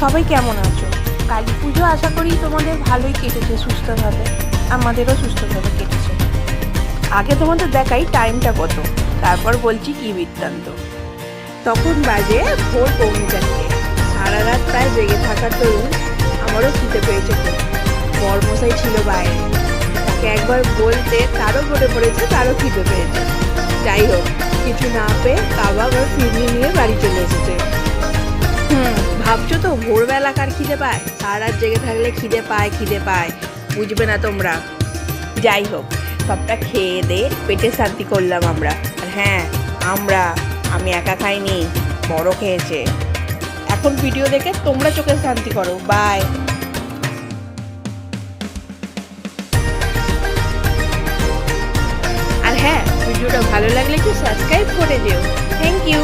সবাই কেমন আছো? কালী পুজো আশা করি তোমাদের ভালোই কেটেছে সুস্থভাবে। আমাদেরও সুস্থভাবে কেটেছে। আগে তোমাদের দেখাই টাইমটা কত, তারপর বলছি কি বৃত্তান্ত। তখন বাজে ভোর 3:45। সারা রাত প্রায় জেগে থাকার দরুন আমারও খিদে পেয়েছে খুব। বরমশাই ছিল বাইরে, তাকে একবার বলতে তারও মনে পড়েছে তারও খিদে পেয়েছে। যাই হোক, কিছু না পেয়ে কাবাব আর ফিরনি নিয়ে বাড়ি চলে এসেছে। ভাবছো তো ভোরবেলা কার খিদে পায়? সারা রাত জেগে থাকলে খিদে পায়, বুঝবে না তোমরা। যাই হোক, সবটা খেয়ে দে পেটে শান্তি করলাম আমরা। আর হ্যাঁ, আমি একা খাইনি, বড় খেয়েছে। এখন ভিডিও দেখে তোমরা চোখে শান্তি করো। বাই। আর হ্যাঁ, ভিডিওটা ভালো লাগলে একটু সাবস্ক্রাইব করে দিও। Thank you.